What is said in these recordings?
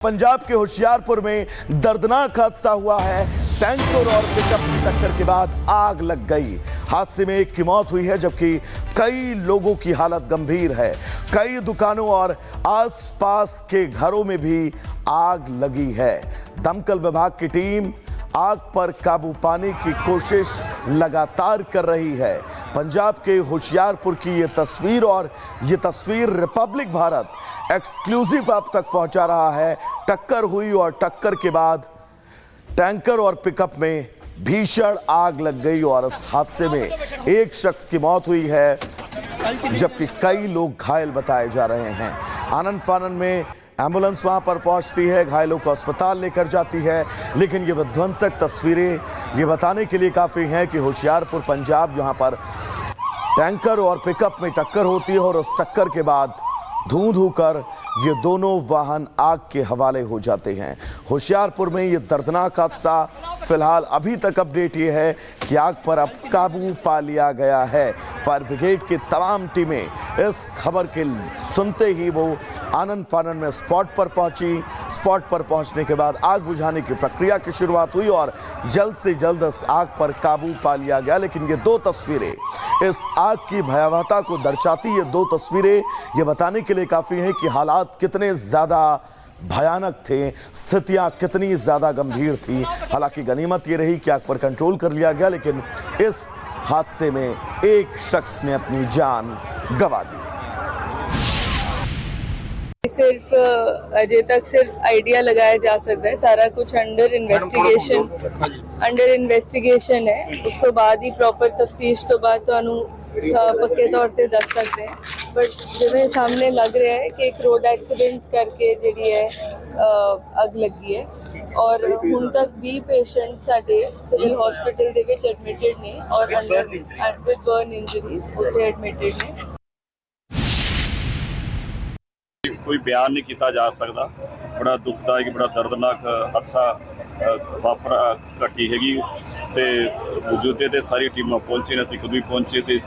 पंजाब के होशियारपुर में दर्दनाक हादसा हुआ है। टैंकर और पिकअप की टक्कर के बाद आग लग गई। हादसे में एक की मौत हुई है जबकि कई लोगों की हालत गंभीर है। कई दुकानों और आसपास के घरों में भी आग लगी है। दमकल विभाग की टीम आग पर काबू पाने की कोशिश लगातार कर रही है। पंजाब के होशियारपुर की ये तस्वीर और ये तस्वीर रिपब्लिक भारत एक्सक्लूसिव आप तक पहुंचा रहा है। टक्कर हुई और टक्कर के बाद टैंकर और पिकअप में भीषण आग लग गई और इस हादसे में एक शख्स की मौत हुई है जबकि कई लोग घायल बताए जा रहे हैं। आनन फानन में एम्बुलेंस वहां पर पहुंचती है, घायलों को अस्पताल लेकर जाती है, लेकिन ये विध्वंसक तस्वीरें ये बताने के लिए काफ़ी हैं कि होशियारपुर पंजाब जहां पर टैंकर और पिकअप में टक्कर होती है और उस टक्कर के बाद धू कर ये दोनों वाहन आग के हवाले हो जाते हैं। होशियारपुर में ये दर्दनाक हादसा, फिलहाल अभी तक अपडेट ये है कि आग पर अब काबू पा लिया गया है। फायर ब्रिगेड की तमाम टीमें इस खबर के सुनते ही वो आनन फानन में स्पॉट पर पहुंची। स्पॉट पर पहुंचने के बाद आग बुझाने की प्रक्रिया की शुरुआत हुई और जल्द से जल्द इस आग पर काबू पा लिया गया। लेकिन ये दो तस्वीरें इस आग की भयावहता को दर्शाती, ये दो तस्वीरें ये बताने के लिए काफ़ी हैं कि हालात कितने ज़्यादा भयानक थे, स्थितियां कितनी ज़्यादा गंभीर थी। हालांकि गनीमत ये रही कि आग पर कंट्रोल कर लिया गया, लेकिन इस हादसे में एक शख्स ने अपनी जान गंवा दी। सिर्फ अजय तक सिर्फ आइडिया लगाया जा सकता है, सारा कुछ अंडर इन्वेस्टिगेशन है। उस तो बाद ही प्रॉपर तफ्तीश तो बाद तो पक्के तौर पे दस सकते हैं। बट जिवें सामने लग रहा है कि एक रोड एक्सीडेंट करके जी है अग लगी है और हुण तक 20 पेशेंट साडे सिविल हॉस्पिटल दे विच एडमिटेड ने और अंडर विद बर्न इंजरीज उत्थे एडमिटेड ने। कोई बयान नहीं किया जा सकता। बड़ा दुखदायक, बड़ा दर्दनाक हादसा वापरा घटी हैगी ते मौजूदे ते सारी टीमां पहुंची ने, असीं खुद भी पहुंचे ते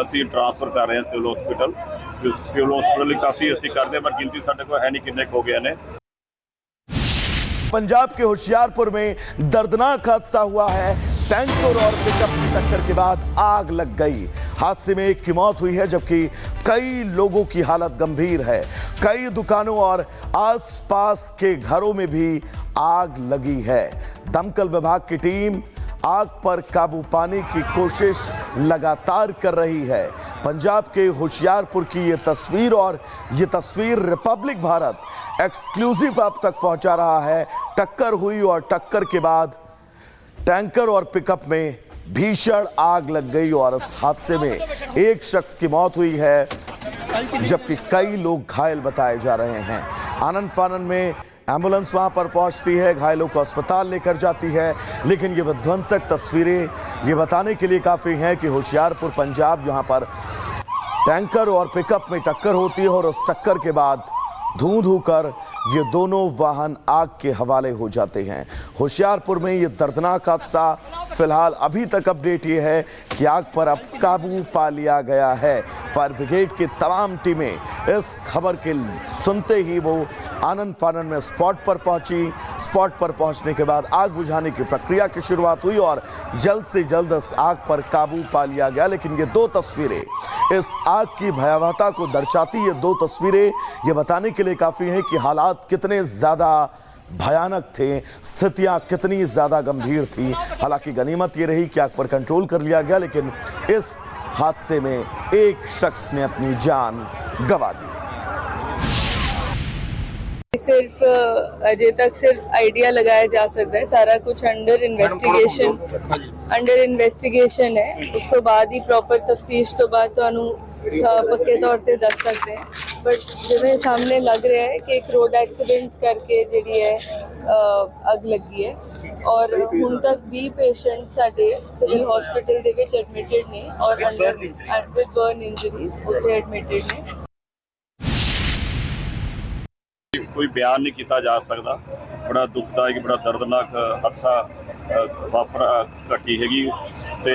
असीं ट्रांसफर कर रहे हैं सिविल हॉस्पिटल काफ़ी असीं करदे पर गिनती साडे कोल है नहीं किन्ने हो गए ने। पंजाब के होशियारपुर में दर्दनाक हादसा हुआ है। टैंकर और पिकअप की टक्कर के बाद आग लग गई। हादसे में एक की मौत हुई है जबकि कई लोगों की हालत गंभीर है। कई दुकानों और आसपास के घरों में भी आग लगी है। दमकल विभाग की टीम आग पर काबू पाने की कोशिश लगातार कर रही है। पंजाब के होशियारपुर की ये तस्वीर और ये तस्वीर रिपब्लिक भारत एक्सक्लूसिव आप तक पहुंचा रहा है। टक्कर हुई और टक्कर के बाद टैंकर और पिकअप में भीषण आग लग गई और इस हादसे में एक शख्स की मौत हुई है जबकि कई लोग घायल बताए जा रहे हैं। आनन फानन में एम्बुलेंस वहां पर पहुंचती है, घायलों को अस्पताल लेकर जाती है, लेकिन ये विध्वंसक तस्वीरें ये बताने के लिए काफ़ी हैं कि होशियारपुर पंजाब जहां पर टैंकर और पिकअप में टक्कर होती है और उस टक्कर के बाद धू कर ये दोनों वाहन आग के हवाले हो जाते हैं। होशियारपुर में ये दर्दनाक हादसा, फिलहाल अभी तक अपडेट ये है कि आग पर अब काबू पा लिया गया है। फायर ब्रिगेड की तमाम टीमें इस खबर के सुनते ही वो आनन फानन में स्पॉट पर पहुंची। स्पॉट पर पहुंचने के बाद आग बुझाने की प्रक्रिया की शुरुआत हुई और जल्द से जल्द इस आग पर काबू पा लिया गया। लेकिन ये दो तस्वीरें इस आग की भयावहता को दर्शाती, ये दो तस्वीरें ये बताने के लिए काफ़ी हैं कि हालात कितने ज़्यादा भयानक थे, स्थितियां कितनी ज़्यादा गंभीर थी। हालांकि गनीमत ये रही कि आग पर कंट्रोल कर लिया गया, लेकिन इस हादसे में एक शख्स ने अपनी जान गंवा दी। सिर्फ अजय तक सिर्फ आइडिया लगाया जा सकता है, सारा कुछ अंडर इन्वेस्टिगेशन है। उस तो बाद ही प्रॉपर तफ्तीश तो बाद तो पक्के तौर पे दस सकते हैं। बट जिवें सामने लग रहा है कि एक रोड एक्सीडेंट करके जी है अग लगी है और हुण तक 20 पेशेंट साडे सिविल हॉस्पिटल दे विच एडमिटेड ने और अंडर विद बर्न इंजरीज उत्थे एडमिटेड ने। कोई बयान नहीं किया जा सकता। बड़ा दुखदायक, बड़ा दर्दनाक हादसा वापरा घटी हैगी ਤੇ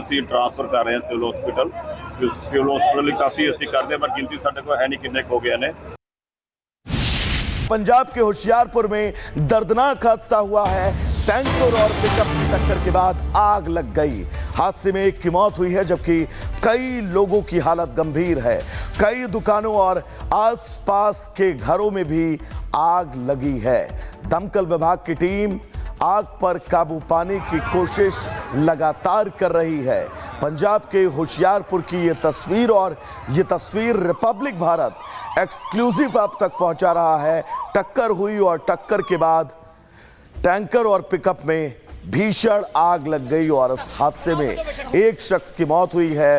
ਅਸੀਂ ਟ੍ਰਾਂਸਫਰ ਕਰ ਰਹੇ ਹਾਂ ਸਿਵਲ ਹਸਪੀਟਲ ਲਈ ਕਾਫੀ ਅਸੀਂ ਕਰਦੇ ਹਾਂ, ਪਰ ਗਿਣਤੀ ਸਾਡੇ ਕੋਲ ਹੈ ਨਹੀਂ ਕਿੰਨੇ ਕੁ ਹੋ ਗਏ ਨੇ। पंजाब के होशियारपुर में दर्दनाक हादसा हुआ है। टैंकर और पिकअप की टक्कर के बाद आग लग गई। हादसे में एक की मौत हुई है जबकि कई लोगों की हालत गंभीर है। कई दुकानों और आसपास के घरों में भी आग लगी है। दमकल विभाग की टीम आग पर काबू पाने की कोशिश लगातार कर रही है। पंजाब के होशियारपुर की ये तस्वीर और ये तस्वीर रिपब्लिक भारत एक्सक्लूसिव आप तक पहुंचा रहा है। टक्कर हुई और टक्कर के बाद टैंकर और पिकअप में भीषण आग लग गई और इस हादसे में एक शख्स की मौत हुई है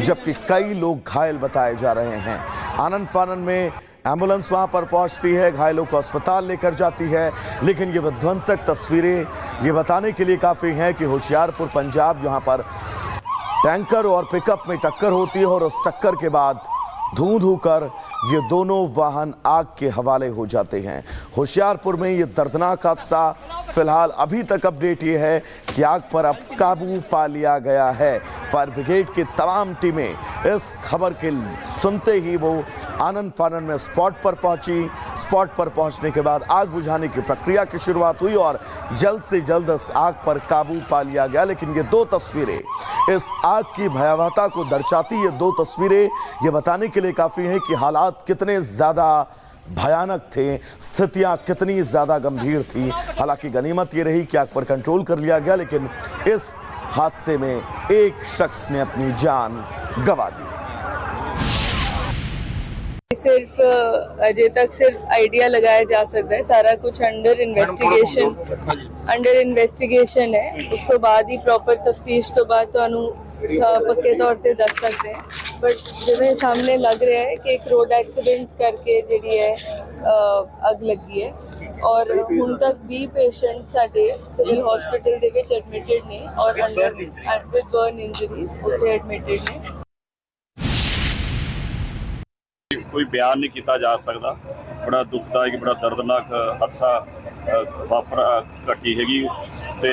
जबकि कई लोग घायल बताए जा रहे हैं। आनन फानन में एम्बुलेंस वहां पर पहुंचती है, घायलों को अस्पताल लेकर जाती है, लेकिन ये विध्वंसक तस्वीरें ये बताने के लिए काफ़ी हैं कि होशियारपुर पंजाब जहां पर टैंकर और पिकअप में टक्कर होती है और उस टक्कर के बाद धू कर ये दोनों वाहन आग के हवाले हो जाते हैं। होशियारपुर में ये दर्दनाक हादसा, फिलहाल अभी तक अपडेट ये है कि आग पर अब काबू पा लिया गया है। फायर ब्रिगेड की तमाम टीमें इस खबर के सुनते ही वो आनन फानन में स्पॉट पर पहुंची। स्पॉट पर पहुंचने के बाद आग बुझाने की प्रक्रिया की शुरुआत हुई और जल्द से जल्द इस आग पर काबू पा लिया गया। लेकिन ये दो तस्वीरें इस आग की भयावहता को दर्शाती, ये दो तस्वीरें ये बताने के लिए काफ़ी हैं कि हालात कितने ज़्यादा भयानक थे, स्थितियां कितनी ज़्यादा गंभीर थी। हालांकि गनीमत ये रही कि आग पर कंट्रोल कर लिया गया, लेकिन इस हादसे में एक शख्स ने अपनी जान गंवा दी। सिर्फ अजय तक सिर्फ आइडिया लगाया जा सकता है, सारा कुछ अंडर इन्वेस्टिगेशन है। उस तो बाद ही प्रॉपर तफ्तीश तो बाद तो पक्के तौर पे दस सकते हैं। बट जिवें सामने लग रहा है कि एक रोड एक्सीडेंट करके जिहड़ी है अग लगी है और हुण तक 20 पेशेंट साडे सिविल हॉस्पिटल दे विच एडमिटेड ने और अंडर विद बर्न इंजरीज उत्थे एडमिटेड ने। कोई बयान नहीं किया जा सकता, बड़ा दुखदायक बड़ा दर्दनाक हादसा वापरा घटी हैगी ते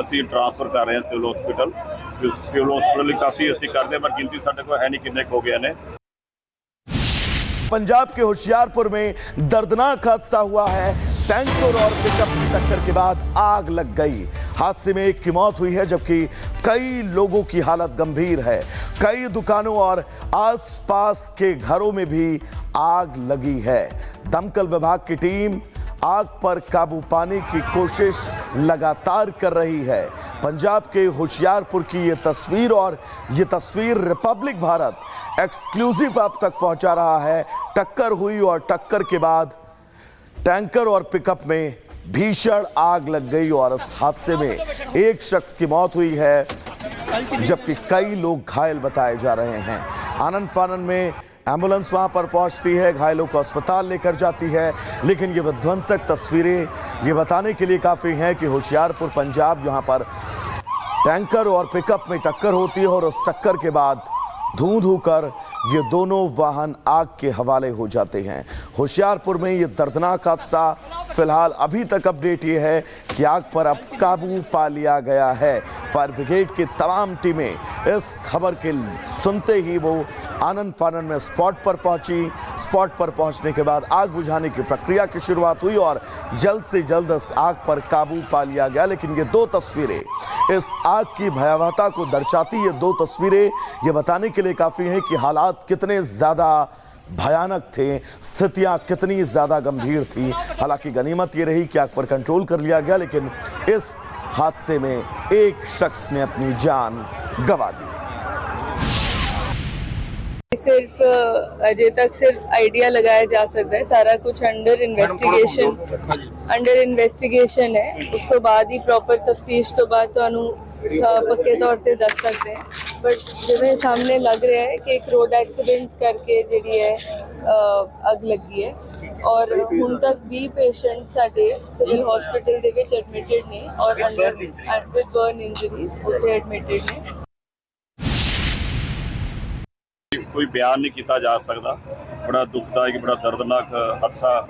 ਅਸੀਂ ਟ੍ਰਾਂਸਫਰ ਕਰ ਰਹੇ ਹਾਂ ਸਿਵਲ ਹਸਪੀਟਲ ਲਈ ਕਾਫੀ ਅਸੀਂ ਕਰਦੇ ਹਾਂ, ਪਰ ਗਿਣਤੀ ਸਾਡੇ ਕੋਲ ਹੈ ਨਹੀਂ ਕਿੰਨੇ ਕੁ ਹੋ ਗਏ ਨੇ। पंजाब के होशियारपुर में दर्दनाक हादसा हुआ है। टैंकर और पिकअप की टक्कर के बाद आग लग गई। हादसे में एक की मौत हुई है जबकि कई लोगों की हालत गंभीर है। कई दुकानों और आसपास के घरों में भी आग लगी है। दमकल विभाग की टीम आग पर काबू पाने की कोशिश लगातार कर रही है। पंजाब के होशियारपुर की ये तस्वीर और ये तस्वीर रिपब्लिक भारत एक्सक्लूसिव आप तक पहुंचा रहा है। टक्कर हुई और टक्कर के बाद टैंकर और पिकअप में भीषण आग लग गई और इस हादसे में एक शख्स की मौत हुई है जबकि कई लोग घायल बताए जा रहे हैं। आनन फानन में एम्बुलेंस वहां पर पहुंचती है, घायलों को अस्पताल लेकर जाती है, लेकिन ये विध्वंसक तस्वीरें ये बताने के लिए काफ़ी हैं कि होशियारपुर पंजाब जहां पर टैंकर और पिकअप में टक्कर होती है और उस टक्कर के बाद धू कर ये दोनों वाहन आग के हवाले हो जाते हैं। होशियारपुर में ये दर्दनाक हादसा, फिलहाल अभी तक अपडेट ये है कि आग पर अब काबू पा लिया गया है। फायर ब्रिगेड की तमाम टीमें इस खबर के सुनते ही वो आनन फानन में स्पॉट पर पहुंची। स्पॉट पर पहुंचने के बाद आग बुझाने की प्रक्रिया की शुरुआत हुई और जल्द से जल्द इस आग पर काबू पा लिया गया। लेकिन ये दो तस्वीरें इस आग की भयावहता को दर्शाती, ये दो तस्वीरें ये बताने के लिए काफ़ी हैं कि हालात कितने ज़्यादा भयानक थे, स्थितियां कितनी ज़्यादा गंभीर थी। हालांकि गनीमत ये रही कि आग पर कंट्रोल कर लिया गया, लेकिन इस हादसे में एक शख्स ने अपनी जान गंवा दी। सिर्फ अजय तक सिर्फ आइडिया लगाया जा सकता है, सारा कुछ अंडर इन्वेस्टिगेशन है। उस तो बाद ही प्रॉपर तफ्तीश तो बाद तो पक्के तौर पे दस सकते हैं। बट जिवें सामने लग रहा है कि एक रोड एक्सीडेंट करके जिहड़ी है अग लगी है और हुण तक 20 पेशेंट साडे सिविल हॉस्पिटल दे विच एडमिटेड ने और अंडर विद बर्न इंजरीज उत्थे एडमिटेड ने। ਕੋਈ ਬਿਆਨ ਨਹੀਂ ਕੀਤਾ ਜਾ ਸਕਦਾ। ਬੜਾ ਦੁਖਦਾਇਕ ਬੜਾ ਦਰਦਨਾਕ ਹਾਦਸਾ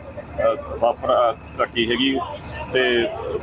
ਵਾਪਰਾ ਘਟੀ ਹੈਗੀ ਤੇ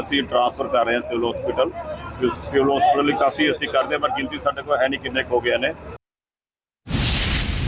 ਅਸੀਂ ਟ੍ਰਾਂਸਫਰ ਕਰ ਰਹੇ ਹਾਂ ਸਿਵਲ ਹਸਪੀਟਲ ਲਈ ਕਾਫੀ ਅਸੀਂ ਕਰਦੇ ਹਾਂ ਪਰ ਗਿਣਤੀ ਸਾਡੇ ਕੋਲ ਹੈ ਨਹੀਂ ਕਿੰਨੇ ਕੁ ਹੋ ਗਏ ਨੇ।